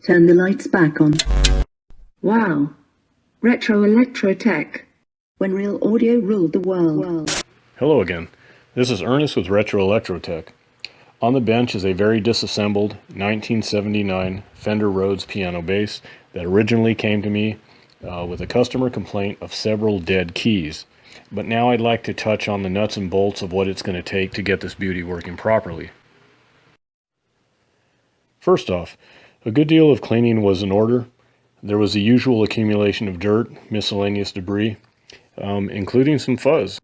Turn the lights back on. Wow. Retro electro tech. When real audio ruled the world. Hello again. This is Ernest with Retro Electrotech. On the bench is a very disassembled 1979 Fender Rhodes Piano Bass that originally came to me with a customer complaint of several dead keys. But now I'd like to touch on the nuts and bolts of what it's going to take to get this beauty working properly. First off, a good deal of cleaning was in order. There was the usual accumulation of dirt, miscellaneous debris, including some fuzz.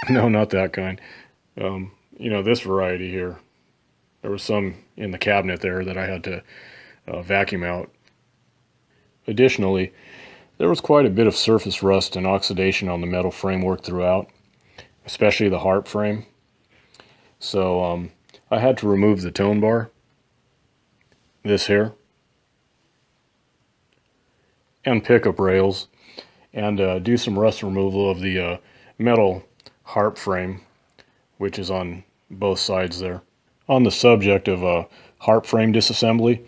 No, not that kind. This variety here. There was some in the cabinet there that I had to vacuum out. Additionally, there was quite a bit of surface rust and oxidation on the metal framework throughout, especially the harp frame. So I had to remove the tone bar, this here, and pickup rails, and do some rust removal of the metal harp frame, which is on both sides there. On the subject of harp frame disassembly,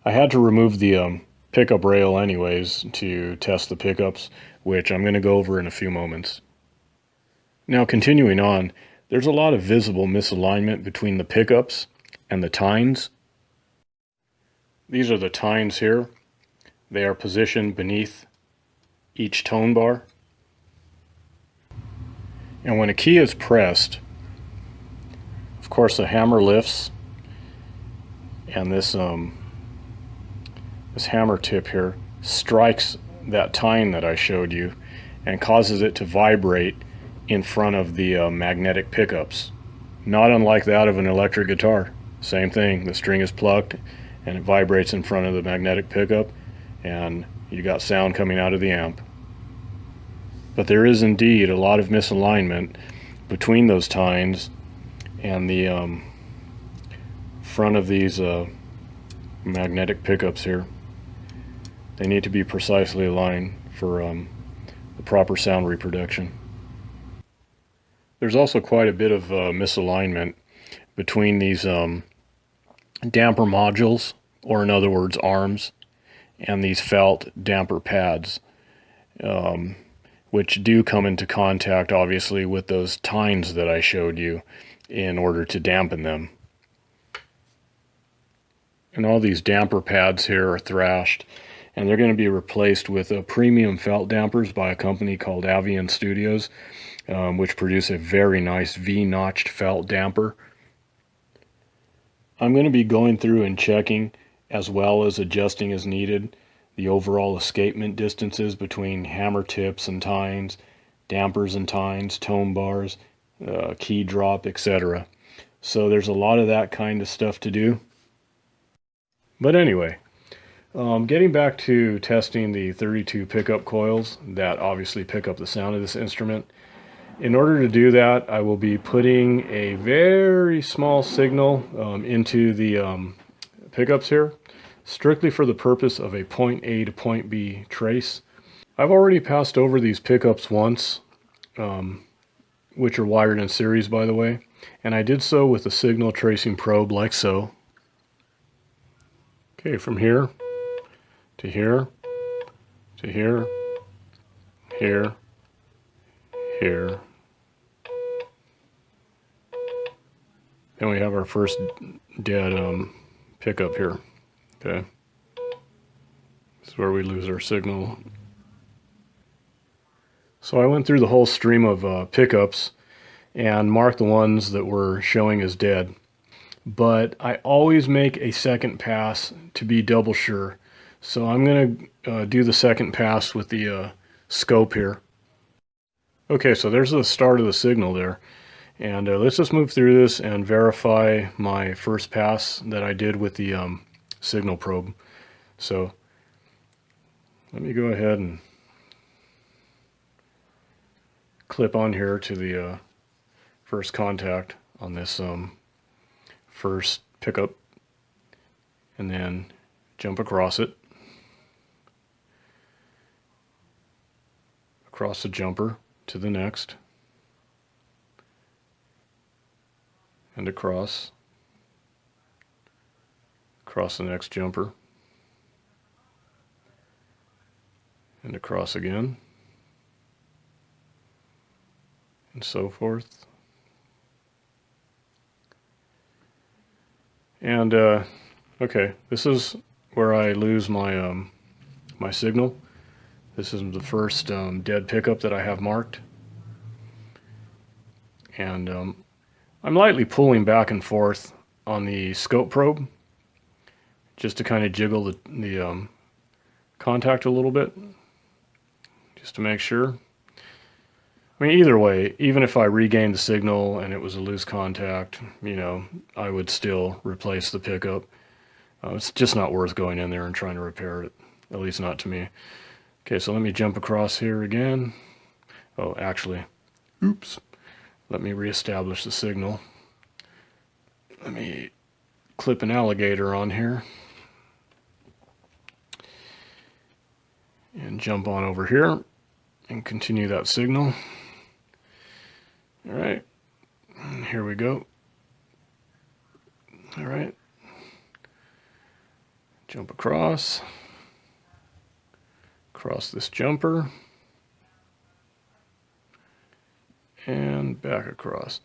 I had to remove the pickup rail anyways to test the pickups, which I'm going to go over in a few moments. Now continuing on, there's a lot of visible misalignment between the pickups and the tines. These are the tines here. They are positioned beneath each tone bar. And when a key is pressed, of course the hammer lifts, and this hammer tip here strikes that tine that I showed you and causes it to vibrate in front of the magnetic pickups. Not unlike that of an electric guitar. Same thing, the string is plucked and it vibrates in front of the magnetic pickup and you got sound coming out of the amp. But there is indeed a lot of misalignment between those tines and the front of these magnetic pickups here. They need to be precisely aligned for the proper sound reproduction. There's also quite a bit of misalignment between these damper modules, or in other words arms, and these felt damper pads, which do come into contact obviously with those tines that I showed you in order to dampen them. And all these damper pads here are thrashed, and they're going to be replaced with premium felt dampers by a company called Avian Studios, which produce a very nice V-notched felt damper. I'm going to be going through and checking, as well as adjusting as needed, the overall escapement distances between hammer tips and tines, dampers and tines, tone bars, key drop, etc. So there's a lot of that kind of stuff to do. But anyway, getting back to testing the 32 pickup coils that obviously pick up the sound of this instrument. In order to do that, I will be putting a very small signal into the pickups here, strictly for the purpose of a point A to point B trace. I've already passed over these pickups once, which are wired in series by the way, and I did so with a signal tracing probe like so. Okay, from here to here to here, here, here. Then we have our first dead pickup here. Okay, this is where we lose our signal. So I went through the whole stream of pickups and marked the ones that were showing as dead. But I always make a second pass to be double sure. So I'm going to do the second pass with the scope here. Okay, so there's the start of the signal there. And let's just move through this and verify my first pass that I did with the signal probe. So let me go ahead and clip on here to the first contact on this first pickup, and then jump across it, across the jumper to the next, and across the next jumper and across again, and so forth. And okay, this is where I lose my my signal. This is the first dead pickup that I have marked, and I'm lightly pulling back and forth on the scope probe just to kind of jiggle the contact a little bit, just to make sure. I mean, either way, even if I regained the signal and it was a loose contact, you know, I would still replace the pickup. It's just not worth going in there and trying to repair it, at least not to me. Okay, so let me jump across here again. Oh, actually, oops. Let me reestablish the signal. Let me clip an alligator on here and jump on over here and continue that signal. All right, and here we go. All right, jump across this jumper, and back across.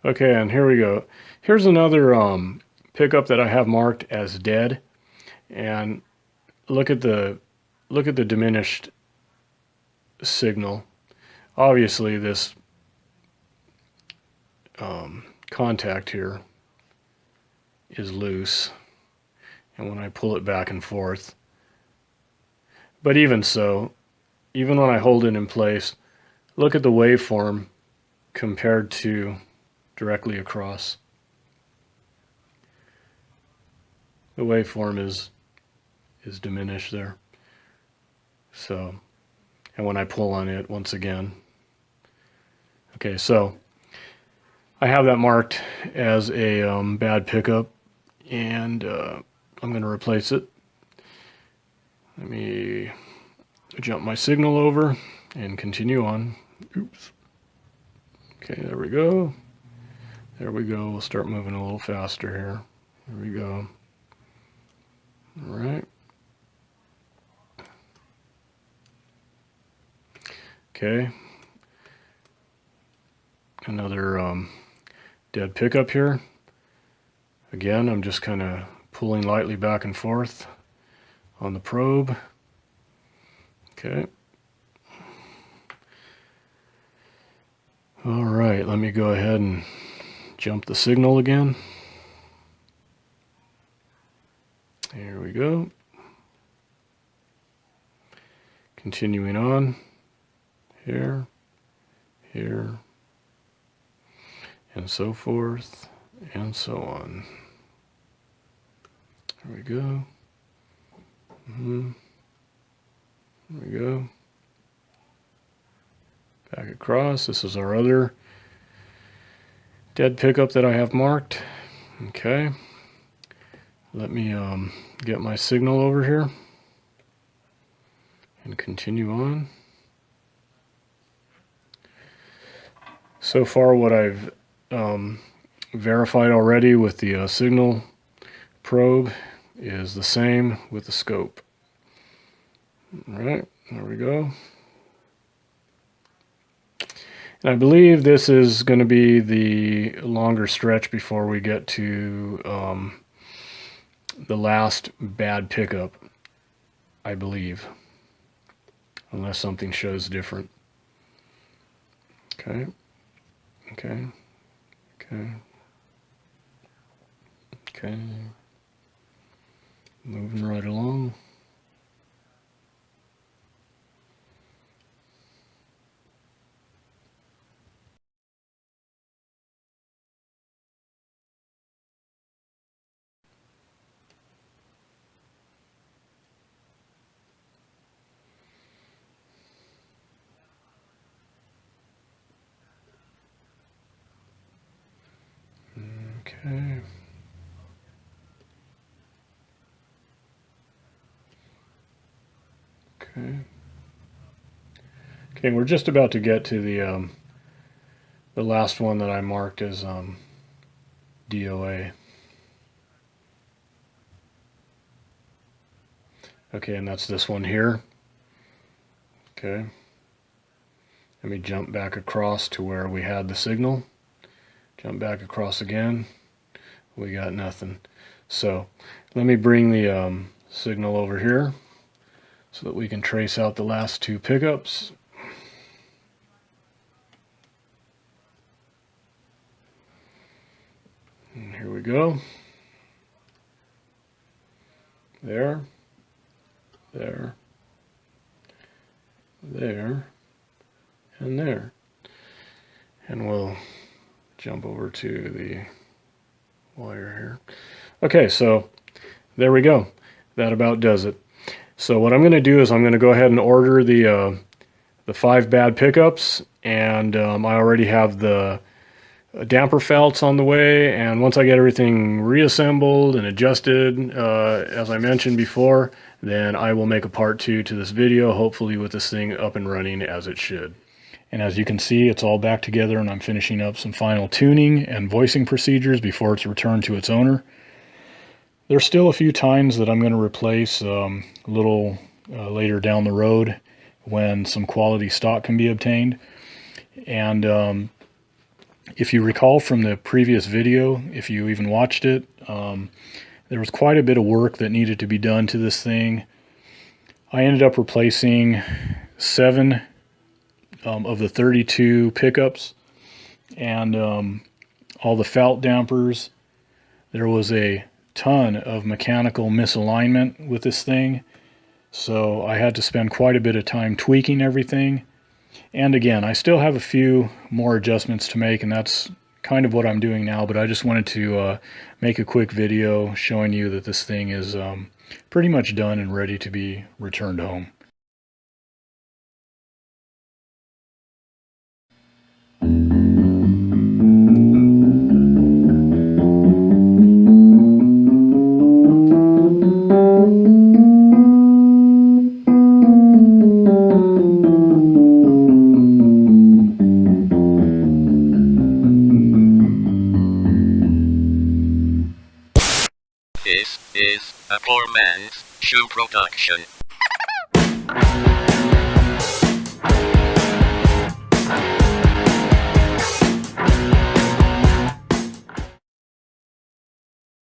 Okay, and here we go. Here's another pickup that I have marked as dead, and look at the diminished signal. Obviously, this contact here is loose, and when I pull it back and forth, but even so, even when I hold it in place, look at the waveform compared to directly across. The waveform is diminished there. So, and when I pull on it once again. Okay, so I have that marked as a bad pickup, and I'm going to replace it. Let me jump my signal over and continue on. Oops. Okay, there we go. There we go. We'll start moving a little faster here. There we go. All right. Okay. Another dead pickup here. Again, I'm just kind of pulling lightly back and forth on the probe. Okay. All right, let me go ahead and jump the signal again. Here we go. Continuing on. Here, here, and so forth, and so on. There we go. There we go. Back across. This is our other dead pickup that I have marked. Okay. Let me get my signal over here and continue on. So far, what I've verified already with the signal probe is the same with the scope. All right, there we go. And I believe this is going to be the longer stretch before we get to the last bad pickup, I believe, unless something shows different. Okay, okay, okay, okay. Moving right along. Okay. Okay. Okay, we're just about to get to the last one that I marked as DOA. Okay, and that's this one here. Okay. Let me jump back across to where we had the signal. Jump back across again. We got nothing. So let me bring the signal over here so that we can trace out the last two pickups. And here we go. There, there, there, and there. And we'll jump over to the wire here. Okay, so there we go. That about does it. So what I'm going to do is I'm going to go ahead and order the 5 bad pickups, and I already have the damper felts on the way, and once I get everything reassembled and adjusted, as I mentioned before, then I will make a part 2 to this video, hopefully with this thing up and running as it should. And as you can see, it's all back together, and I'm finishing up some final tuning and voicing procedures before it's returned to its owner. There's still a few times that I'm going to replace a little later down the road when some quality stock can be obtained. And if you recall from the previous video, if you even watched it, there was quite a bit of work that needed to be done to this thing. I ended up replacing 7 of the 32 pickups and all the felt dampers. There was a ton of mechanical misalignment with this thing, so I had to spend quite a bit of time tweaking everything. And again, I still have a few more adjustments to make, and that's kind of what I'm doing now, but I just wanted to make a quick video showing you that this thing is pretty much done and ready to be returned home. This is a poor man's shoe production.